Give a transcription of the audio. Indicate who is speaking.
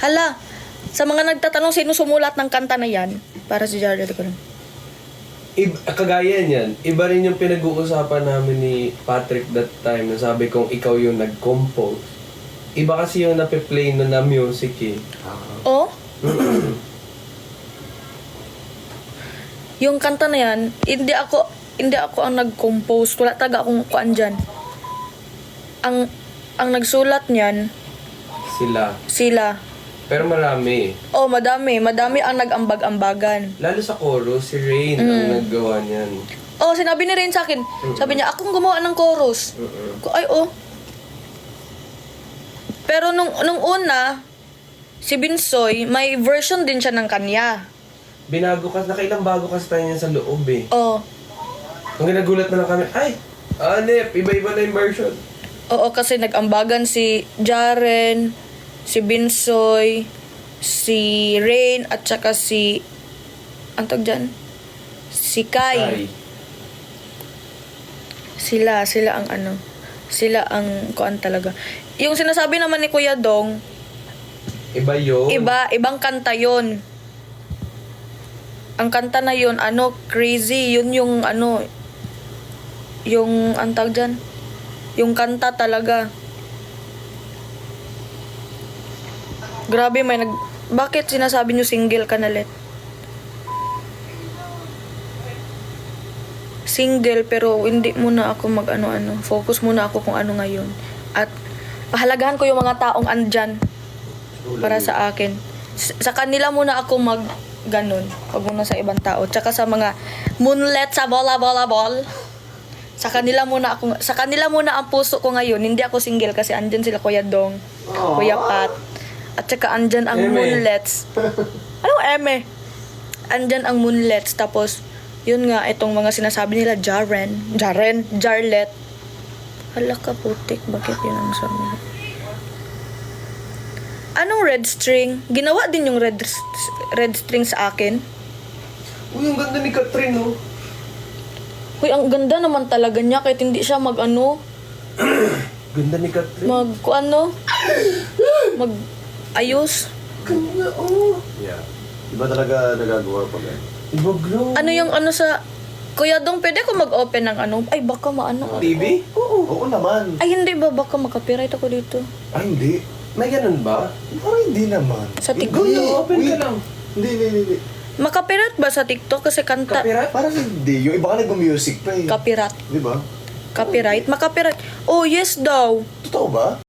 Speaker 1: Hala, sa mga nagtatanong sino sumulat ng kanta na yan, para si Jared ko lang.
Speaker 2: Kagaya niyan, iba rin yung pinag-uusapan namin ni Patrick that time na sabi kong ikaw yung nag-compose. Iba kasi yung nape-play na music eh.
Speaker 1: Oh? Yung kanta na yan, hindi ako ang nag-compose. Wala talaga akong kuan dyan. Ang nagsulat niyan, sila.
Speaker 2: Pero marami.
Speaker 1: Oh, madami ang nag-ambag-ambagan.
Speaker 2: Lalo sa chorus, si Rain ang naggawa niyan.
Speaker 1: Oh, sinabi ni Rain sa akin. Sabi niya, akong gumawa ng chorus. Ay, oh. Pero nung una, si Binsoy, may version din siya ng kanya.
Speaker 2: Nakailang bago kasi tayo niyan sa loob eh.
Speaker 1: Oh.
Speaker 2: Ang nagulat na lang kami, ay, Nep, iba-iba na yung version.
Speaker 1: Oo, kasi nag-ambagan si Jaren, si Binsoy, si Rain, at saka si... Antog dyan? Si Kai. Sila ang ano. Sila ang kuan talaga. Yung sinasabi naman ni Kuya Dong,
Speaker 2: Iba yun.
Speaker 1: ibang kanta yun. Ang kanta na yun, crazy. Yun yung yung antag dyan. Yung kanta talaga. Grabe, bakit sinasabi nyo single ka na, Let? Single, pero hindi muna ako mag-ano-ano. Focus muna ako kung ano ngayon. At pahalagahan ko yung mga taong andyan para sa akin. Sa kanila muna ako ganun. Huwag muna sa ibang tao. Tsaka sa mga moonlet sa bola-bola-ball. Sa kanila muna ang puso ko ngayon. Hindi ako single kasi andyan sila Kuya Dong, Kuya Pat. At saka andyan ang moonlets. Anong eme? Andyan ang moonlets. Tapos, yun nga, itong mga sinasabi nila, Jarlet. Hala ka putik, bakit yun ang sabi? Anong red string? Ginawa din yung red string sa akin.
Speaker 2: Uy, ang ganda ni Catherine, oh.
Speaker 1: Uy, ang ganda naman talaga niya kahit hindi siya
Speaker 2: Ganda ni Catherine.
Speaker 1: Ayos.
Speaker 2: Ganda, oh.
Speaker 3: Yeah. Iba talaga nagagawa pag
Speaker 2: Iba glow.
Speaker 1: Ano yung sa... Kuya Dong, pwede ko mag-open ng Ay, baka
Speaker 2: TV?
Speaker 3: Oo naman.
Speaker 1: Ay, hindi ba? Baka makapiright ako dito.
Speaker 3: Ay, hindi.
Speaker 2: May ganun ba?
Speaker 3: Parang hindi naman.
Speaker 1: Sa TikTok.
Speaker 3: Hindi.
Speaker 2: Open ka lang.
Speaker 3: Hindi.
Speaker 1: Makapiright ba sa TikTok? Kasi kanta...
Speaker 2: Copyright?
Speaker 3: Parang hindi. Yung iba ka nag-music pa eh.
Speaker 1: Copyright.
Speaker 3: Di ba?
Speaker 1: Copyright? Makapiright. Oh, yes daw.
Speaker 3: Totoo ba?